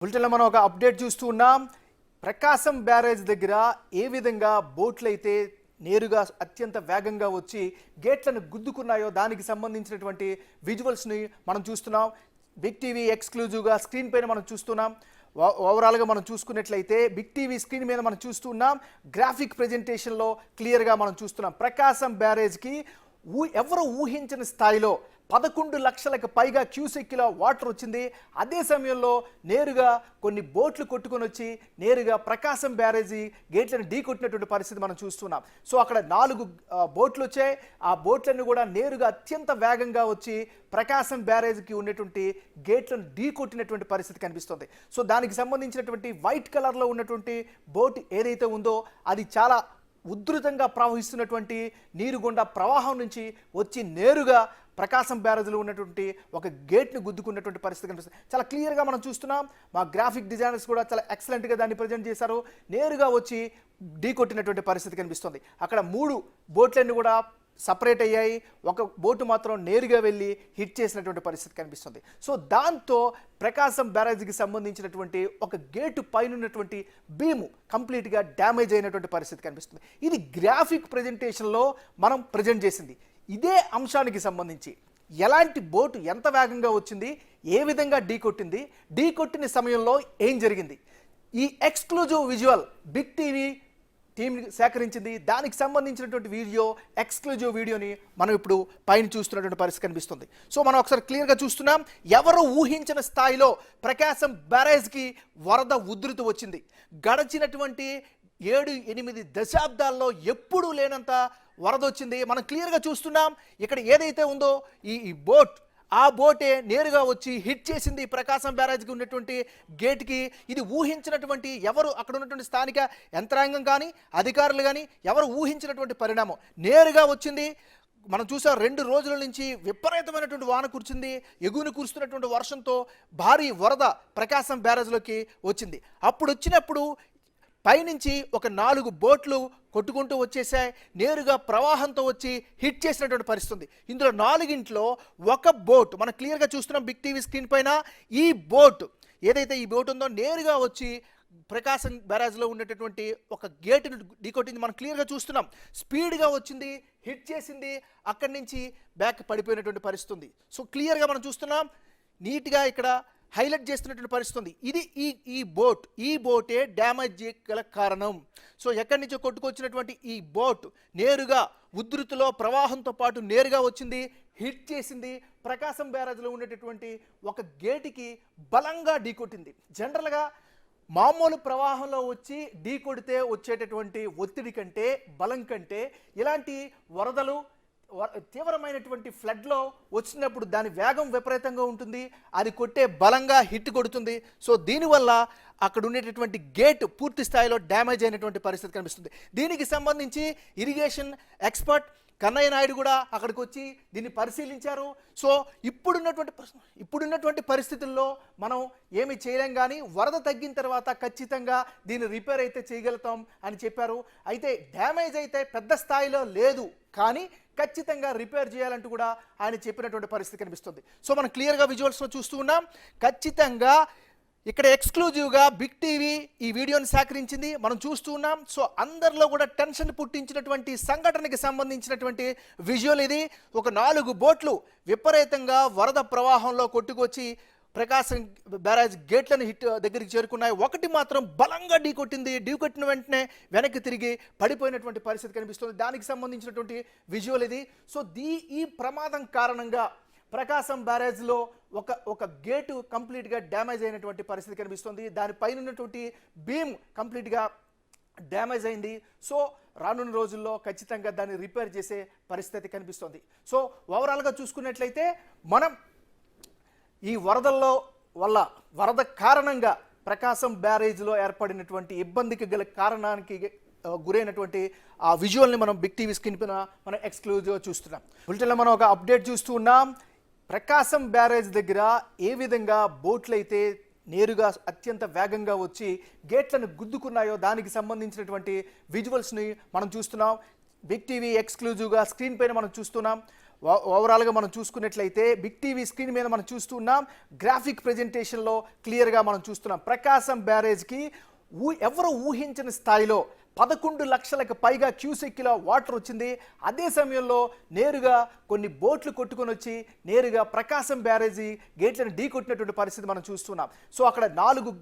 బులెటిన్లో మనం ఒక అప్డేట్ చూస్తూ ఉన్నాం. ప్రకాశం బ్యారేజ్ దగ్గర ఏ విధంగా బోట్లు అయితే నేరుగా అత్యంత వేగంగా వచ్చి గేట్లను గుద్దుకున్నాయో దానికి సంబంధించినటువంటి విజువల్స్ని మనం చూస్తున్నాం. బిగ్ టీవీ ఎక్స్క్లూజివ్గా స్క్రీన్ పైన మనం చూస్తున్నాం. ఓవరాల్గా మనం చూసుకున్నట్లయితే బిగ్ టీవీ స్క్రీన్ మీద మనం చూస్తున్నాం. గ్రాఫిక్ ప్రజెంటేషన్లో క్లియర్గా మనం చూస్తున్నాం. ప్రకాశం బ్యారేజ్కి ఎవరు ఊహించని స్థాయిలో 11 లక్షలకు పైగా క్యూసెక్కిలో వాటర్ వచ్చింది. అదే సమయంలో నేరుగా కొన్ని బోట్లు కొట్టుకొని వచ్చి నేరుగా ప్రకాశం బ్యారేజీ గేట్లను ఢీ కొట్టినటువంటి పరిస్థితి మనం చూస్తున్నాం. సో అక్కడ 4 బోట్లు వచ్చాయి. ఆ బోట్లన్నీ కూడా నేరుగా అత్యంత వేగంగా వచ్చి ప్రకాశం బ్యారేజ్కి ఉన్నటువంటి గేట్లను ఢీ కొట్టినటువంటి పరిస్థితి కనిపిస్తుంది. సో దానికి సంబంధించినటువంటి వైట్ కలర్లో ఉన్నటువంటి బోట్ ఏదైతే ఉందో అది చాలా ఉధృతంగా ప్రవహిస్తున్నటువంటి నీరుగుండా ప్రవాహం నుంచి వచ్చి నేరుగా ప్రకాశం బ్యారేజ్లో ఉన్నటువంటి ఒక గేట్ని గుద్దుకున్నటువంటి పరిస్థితి కనిపిస్తుంది. చాలా క్లియర్గా మనం చూస్తున్నాం. మా గ్రాఫిక్ డిజైనర్స్ కూడా చాలా ఎక్సలెంట్గా దాన్ని ప్రజెంట్ చేశారు. నేరుగా వచ్చి ఢీ కొట్టినటువంటి పరిస్థితి కనిపిస్తుంది. అక్కడ 3 బోట్లన్నీ కూడా సపరేట్ అయ్యాయి. ఒక బోటు మాత్రం నేరుగా వెళ్ళి హిట్ చేసినటువంటి పరిస్థితి కనిపిస్తుంది. సో దాంతో ప్రకాశం బ్యారేజ్కి సంబంధించినటువంటి ఒక గేటు పైన ఉన్నటువంటి బీము కంప్లీట్గా డ్యామేజ్ అయినటువంటి పరిస్థితి కనిపిస్తుంది. ఇది గ్రాఫిక్ ప్రజెంటేషన్లో మనం ప్రజెంట్ చేసింది. ఇదే అంశానికి సంబంధించి ఎలాంటి బోటు ఎంత వేగంగా వచ్చింది, ఏ విధంగా ఢీ కొట్టింది, ఢీ కొట్టిన సమయంలో ఏం జరిగింది, ఈ exclusive visual big TV team సేకరించింది. దానికి సంబంధించినటువంటి ఎక్స్క్లూజివ్ వీడియోని మనం ఇప్పుడు పైన చూస్తున్నటువంటి పరిస్థితి కనిపిస్తుంది. సో మనం ఒకసారి క్లియర్గా చూస్తున్నాం. ఎవరు ఊహించిన స్థాయిలో ప్రకాశం బ్యారేజ్కి వరద ఉధృతి వచ్చింది. గడిచినటువంటి 7-8 దశాబ్దాల్లో ఎప్పుడూ లేనంత వరద వచ్చింది. మనం క్లియర్గా చూస్తున్నాం. ఇక్కడ ఏదైతే ఉందో ఈ బోట్, ఆ బోటే నేరుగా వచ్చి హిట్ చేసింది ప్రకాశం బ్యారేజ్కి ఉన్నటువంటి గేట్కి. ఇది ఊహించినటువంటి ఎవరు అక్కడ ఉన్నటువంటి స్థానిక యంత్రాంగం కానీ అధికారులు కానీ ఎవరు ఊహించినటువంటి పరిణామం. నేరుగా వచ్చింది. మనం చూసాం 2 రోజుల నుంచి విపరీతమైనటువంటి వాన కురిచింది. ఎగువను కురుస్తున్నటువంటి వర్షంతో భారీ వరద ప్రకాశం బ్యారేజ్లోకి వచ్చింది. అప్పుడు వచ్చినప్పుడు పైనుంచి ఒక 4 బోట్లు కొట్టుకుంటూ వచ్చేసాయి. నేరుగా ప్రవాహంతో వచ్చి హిట్ చేసినటువంటి పరిస్థితి. ఇందులో 4గింట్లో ఒక బోట్ మనం క్లియర్గా చూస్తున్నాం బిగ్ టీవీ స్క్రీన్ పైన. ఈ బోట్ ఏదైతే ఈ బోట్ ఉందో నేరుగా వచ్చి ప్రకాశం బ్యారేజ్లో ఉండేటటువంటి ఒక గేటును ఢీకొట్టింది. మనం క్లియర్గా చూస్తున్నాం. స్పీడ్గా వచ్చింది, హిట్ చేసింది, అక్కడి నుంచి బ్యాక్ పడిపోయినటువంటి పరిస్థితి ఉంది. సో క్లియర్గా మనం చూస్తున్నాం. నీట్గా ఇక్కడ హైలైట్ చేస్తున్నటువంటి పరిస్థితి. ఇది ఈ బోటే డ్యామేజ్ గల కారణం. సో ఎక్కడి నుంచో కొట్టుకొచ్చినటువంటి ఈ బోట్ నేరుగా ఉధృతిలో ప్రవాహంతో పాటు నేరుగా వచ్చింది, హిట్ చేసింది, ప్రకాశం బ్యారేజ్లో ఉండేటటువంటి ఒక గేటుకి బలంగా ఢీకొట్టింది. జనరల్గా మామూలు ప్రవాహంలో వచ్చి ఢీ కొడితే వచ్చేటటువంటి ఒత్తిడి కంటే, బలం కంటే ఇలాంటి వరదలు తీవ్రమైనటువంటి ఫ్లడ్లో వచ్చినప్పుడు దాని వేగం విపరీతంగా ఉంటుంది. అది కొట్టే బలంగా హిట్ కొడుతుంది. సో దీనివల్ల అక్కడ ఉండేటటువంటి గేట్ పూర్తి స్థాయిలో డ్యామేజ్ అయినటువంటి పరిస్థితి కనిపిస్తుంది. దీనికి సంబంధించి ఇరిగేషన్ ఎక్స్పర్ట్ కన్నయ్య నాయుడు కూడా అక్కడికి వచ్చి దీన్ని పరిశీలించారు. సో ఇప్పుడున్నటువంటి పరిస్థితుల్లో మనం ఏమి చేయలేం, కానీ వరద తగ్గిన తర్వాత ఖచ్చితంగా దీన్ని రిపేర్ అయితే చేయగలుగుతాం అని చెప్పారు. అయితే డ్యామేజ్ అయితే పెద్ద స్థాయిలో లేదు, కానీ ఖచ్చితంగా రిపేర్ చేయాలంటూ కూడా ఆయన చెప్పినటువంటి పరిస్థితి కనిపిస్తుంది. సో మనం క్లియర్గా విజువల్స్లో చూస్తూ ఉన్నాం. ఖచ్చితంగా ఇక్కడ ఎక్స్క్లూజివ్గా బిగ్ టీవీ ఈ వీడియోని సేకరించింది, మనం చూస్తూ ఉన్నాం. సో అందరిలో కూడా టెన్షన్ పుట్టించినటువంటి సంఘటనకి సంబంధించినటువంటి విజువల్ ఇది. ఒక 4 బోట్లు విపరీతంగా వరద ప్రవాహంలో కొట్టుకొచ్చి ప్రకాశం బ్యారేజ్ గేట్లను దగ్గరికి చేరుకున్నాయి. ఒకటి మాత్రం బలంగా ఢీ కొట్టిన వెంటనే వెనక్కి తిరిగి పడిపోయినటువంటి పరిస్థితి కనిపిస్తుంది. దానికి సంబంధించినటువంటి విజువల్ ఇది. సో ఈ ప్రమాదం కారణంగా ప్రకాశం బ్యారేజ్లో ఒక గేటు కంప్లీట్గా డ్యామేజ్ అయినటువంటి పరిస్థితి కనిపిస్తుంది. దానిపైన ఉన్నటువంటి బీమ్ కంప్లీట్గా డ్యామేజ్ అయింది. సో రానున్న రోజుల్లో ఖచ్చితంగా దాన్ని రిపేర్ చేసే పరిస్థితి కనిపిస్తుంది. సో ఓవరాల్గా చూసుకున్నట్లయితే మనం ఈ వరద కారణంగా ప్రకాశం బ్యారేజ్లో ఏర్పడినటువంటి ఇబ్బందికి గల కారణానికి గురైనటువంటి ఆ విజువల్ని మనం బిగ్ టీవీ స్క్రీన్ పైన మనం ఎక్స్క్లూజివ్గా చూస్తున్నాం. బులెటిన్లో మనం ఒక అప్డేట్ చూస్తూ ఉన్నాం. ప్రకాశం బ్యారేజ్ దగ్గర ఏ విధంగా బోట్లు అయితే నేరుగా అత్యంత వేగంగా వచ్చి గేట్లను గుద్దుకున్నాయో దానికి సంబంధించినటువంటి విజువల్స్ని మనం చూస్తున్నాం. బిగ్ టీవీ ఎక్స్క్లూజివ్గా స్క్రీన్ పైన మనం చూస్తున్నాం. ఓవరాల్గా మనం చూసుకున్నట్లయితే బిగ్ టీవీ స్క్రీన్ మీద మనం చూస్తున్నాం. గ్రాఫిక్ ప్రజెంటేషన్లో క్లియర్గా మనం చూస్తున్నాం. ప్రకాశం బ్యారేజ్కి ఎవరు ఊహించని స్థాయిలో 11 లక్షలకు పైగా క్యూసెక్కిలో వాటర్ వచ్చింది. అదే సమయంలో నేరుగా కొన్ని బోట్లు కొట్టుకొని వచ్చి నేరుగా ప్రకాశం బ్యారేజీ గేట్లను ఢీ కొట్టినటువంటి పరిస్థితి మనం చూస్తున్నాం. సో అక్కడ 4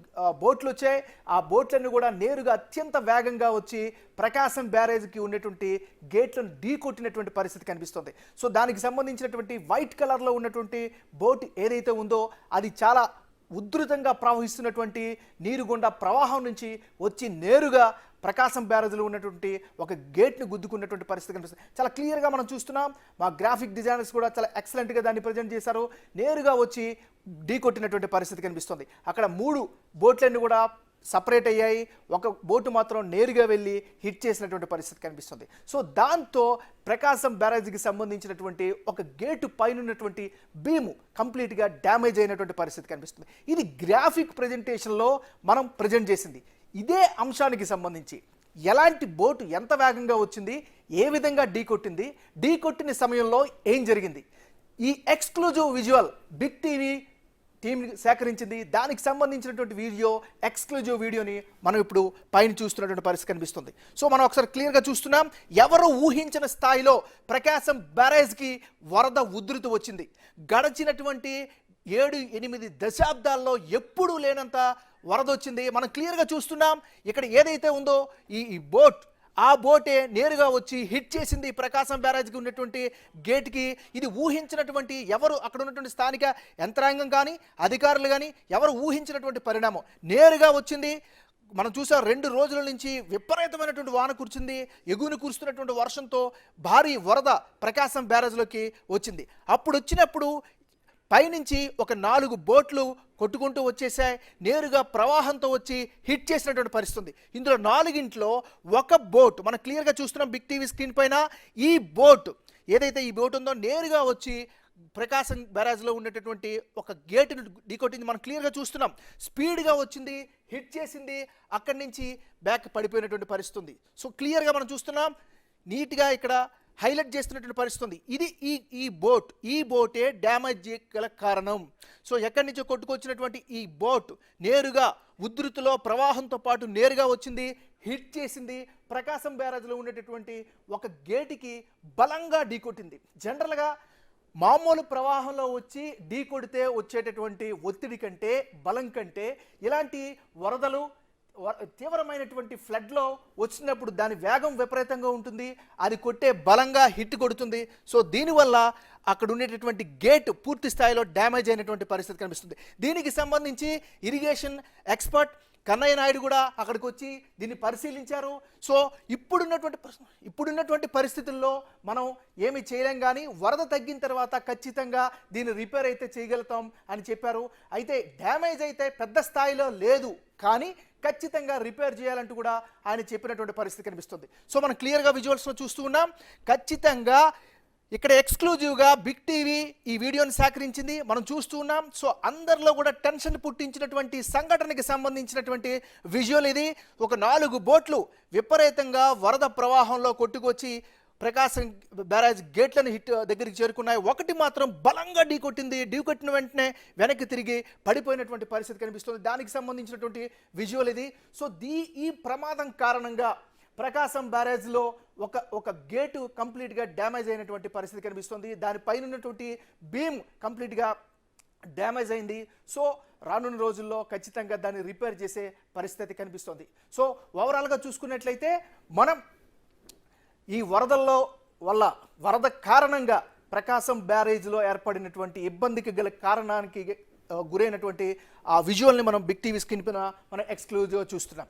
బోట్లు వచ్చాయి. ఆ బోట్లన్నీ కూడా నేరుగా అత్యంత వేగంగా వచ్చి ప్రకాశం బ్యారేజ్కి ఉన్నటువంటి గేట్లను ఢీ కొట్టినటువంటి పరిస్థితి కనిపిస్తుంది. సో దానికి సంబంధించినటువంటి వైట్ కలర్లో ఉన్నటువంటి బోట్ ఏదైతే ఉందో అది చాలా ఉధృతంగా ప్రవహిస్తున్నటువంటి నీరుగుండ ప్రవాహం నుంచి వచ్చి నేరుగా ప్రకాశం బ్యారేజ్లో ఉన్నటువంటి ఒక గేట్ని గుద్దుకున్నటువంటి పరిస్థితి కనిపిస్తుంది. చాలా క్లియర్గా మనం చూస్తున్నాం. మా గ్రాఫిక్ డిజైనర్స్ కూడా చాలా ఎక్సలెంట్గా దాన్ని ప్రజెంట్ చేశారు. నేరుగా వచ్చి ఢీ కొట్టినటువంటి పరిస్థితి కనిపిస్తుంది. అక్కడ 3 బోట్లన్నీ కూడా సపరేట్ అయ్యాయి. ఒక బోటు మాత్రం నేరుగా వెళ్ళి హిట్ చేసినటువంటి పరిస్థితి కనిపిస్తుంది. సో దాంతో ప్రకాశం బ్యారేజీకి సంబంధించినటువంటి ఒక గేటు పైన ఉన్నటువంటి బీము కంప్లీట్గా డ్యామేజ్ అయినటువంటి పరిస్థితి కనిపిస్తుంది. ఇది గ్రాఫిక్ ప్రజెంటేషన్లో మనం ప్రజెంట్ చేసింది. ఇదే అంశానికి సంబంధించి ఎలాంటి బోటు ఎంత వేగంగా వచ్చింది, ఏ విధంగా ఢీ కొట్టింది, ఢీ కొట్టిన సమయంలో ఏం జరిగింది, ఈ exclusive visual big TV team సేకరించింది. దానికి సంబంధించినటువంటి ఎక్స్క్లూజివ్ వీడియోని మనం ఇప్పుడు పైన చూస్తున్నటువంటి పరిస్థితి కనిపిస్తుంది. సో మనం ఒకసారి క్లియర్గా చూస్తున్నాం. ఎవరు ఊహించిన స్థాయిలో ప్రకాశం బ్యారేజ్కి వరద ఉధృతి వచ్చింది. గడిచినటువంటి 7-8 దశాబ్దాల్లో ఎప్పుడూ లేనంత వరద వచ్చింది. మనం క్లియర్గా చూస్తున్నాం. ఇక్కడ ఏదైతే ఉందో ఈ బోట్, ఆ బోటే నేరుగా వచ్చి హిట్ చేసింది ప్రకాశం బ్యారేజ్కి ఉన్నటువంటి గేట్కి. ఇది ఊహించినటువంటి ఎవరు అక్కడ ఉన్నటువంటి స్థానిక యంత్రాంగం కానీ అధికారులు కానీ ఎవరు ఊహించినటువంటి పరిణామం. నేరుగా వచ్చింది. మనం చూసాం 2 రోజుల నుంచి విపరీతమైనటువంటి వాన కురిచింది. ఎగుని కురుస్తున్నటువంటి వర్షంతో భారీ వరద ప్రకాశం బ్యారేజ్లోకి వచ్చింది. అప్పుడు వచ్చినప్పుడు పైనుంచి ఒక 4 బోట్లు కొట్టుకుంటూ వచ్చేసాయి. నేరుగా ప్రవాహంతో వచ్చి హిట్ చేసినటువంటి పరిస్థితి. ఇందులో 4గింట్లో ఒక బోట్ మనం క్లియర్గా చూస్తున్నాం బిగ్ టీవీ స్క్రీన్ పైన. ఈ బోట్ ఏదైతే ఈ బోట్ ఉందో నేరుగా వచ్చి ప్రకాశం బ్యారేజ్లో ఉండేటటువంటి ఒక గేటును ఢీకొట్టింది. మనం క్లియర్గా చూస్తున్నాం. స్పీడ్గా వచ్చింది, హిట్ చేసింది, అక్కడి నుంచి బ్యాక్ పడిపోయినటువంటి పరిస్థితి. సో క్లియర్గా మనం చూస్తున్నాం. నీట్గా ఇక్కడ హైలైట్ చేస్తున్నటువంటి పరిస్థితి. ఇది ఈ బోటే డ్యామేజ్ గల కారణం. సో ఎక్కడి నుంచో కొట్టుకొచ్చినటువంటి ఈ బోట్ నేరుగా ఉధృతిలో ప్రవాహంతో పాటు నేరుగా వచ్చింది, హిట్ చేసింది, ప్రకాశం బ్యారేజ్లో ఉండేటటువంటి ఒక గేటుకి బలంగా ఢీకొట్టింది. జనరల్గా మామూలు ప్రవాహంలో వచ్చి ఢీ కొడితే వచ్చేటటువంటి ఒత్తిడి కంటే, బలం కంటే ఇలాంటి వరదలు తీవ్రమైనటువంటి ఫ్లడ్లో వచ్చినప్పుడు దాని వేగం విపరీతంగా ఉంటుంది. అది కొట్టే బలంగా హిట్ కొడుతుంది. సో దీనివల్ల అక్కడ ఉండేటటువంటి గేట్ పూర్తి స్థాయిలో డ్యామేజ్ అయినటువంటి పరిస్థితి కనిపిస్తుంది. దీనికి సంబంధించి ఇరిగేషన్ ఎక్స్పర్ట్ కన్నయ్య నాయుడు కూడా అక్కడికి వచ్చి దీన్ని పరిశీలించారు. సో ఇప్పుడున్నటువంటి పరిస్థితుల్లో మనం ఏమి చేయలేం, కానీ వరద తగ్గిన తర్వాత ఖచ్చితంగా దీన్ని రిపేర్ అయితే చేయగలుగుతాం అని చెప్పారు. అయితే డ్యామేజ్ అయితే పెద్ద స్థాయిలో లేదు, కానీ ఖచ్చితంగా రిపేర్ చేయాలంటూ కూడా ఆయన చెప్పినటువంటి పరిస్థితి కనిపిస్తుంది. సో మనం క్లియర్గా విజువల్స్లో చూస్తూ ఉన్నాం. ఖచ్చితంగా ఇక్కడ ఎక్స్క్లూజివ్గా బిగ్ టీవీ ఈ వీడియోని సేకరించింది, మనం చూస్తూ ఉన్నాం. సో అందరిలో కూడా టెన్షన్ పుట్టించినటువంటి సంఘటనకి సంబంధించినటువంటి విజువల్ ఇది. ఒక 4 బోట్లు విపరీతంగా వరద ప్రవాహంలో కొట్టుకొచ్చి ప్రకాశం బ్యారేజ్ గేట్లను దగ్గరికి చేరుకున్నాయి. ఒకటి మాత్రం బలంగా ఢీకొట్టింది. ఢీకొట్టిన వెంటనే వెనక్కి తిరిగి పడిపోయినటువంటి పరిస్థితి కనిపిస్తుంది. దానికి సంబంధించినటువంటి విజువల్ ఇది. సో ఈ ప్రమాదం కారణంగా ప్రకాశం బ్యారేజ్లో ఒక గేటు కంప్లీట్గా డ్యామేజ్ అయినటువంటి పరిస్థితి కనిపిస్తుంది. దానిపైన ఉన్నటువంటి బీమ్ కంప్లీట్గా డ్యామేజ్ అయింది. సో రానున్న రోజుల్లో ఖచ్చితంగా దాన్ని రిపేర్ చేసే పరిస్థితి కనిపిస్తుంది. సో ఓవరాల్గా చూసుకున్నట్లయితే మనం ఈ వరద కారణంగా ప్రకాశం బ్యారేజ్లో ఏర్పడినటువంటి ఇబ్బందికి గల కారణానికి గురైనటువంటి ఆ విజువల్ని మనం బిగ్ టీవీ స్క్రీన్ పైన మనం ఎక్స్క్లూజివ్గా చూస్తున్నాం.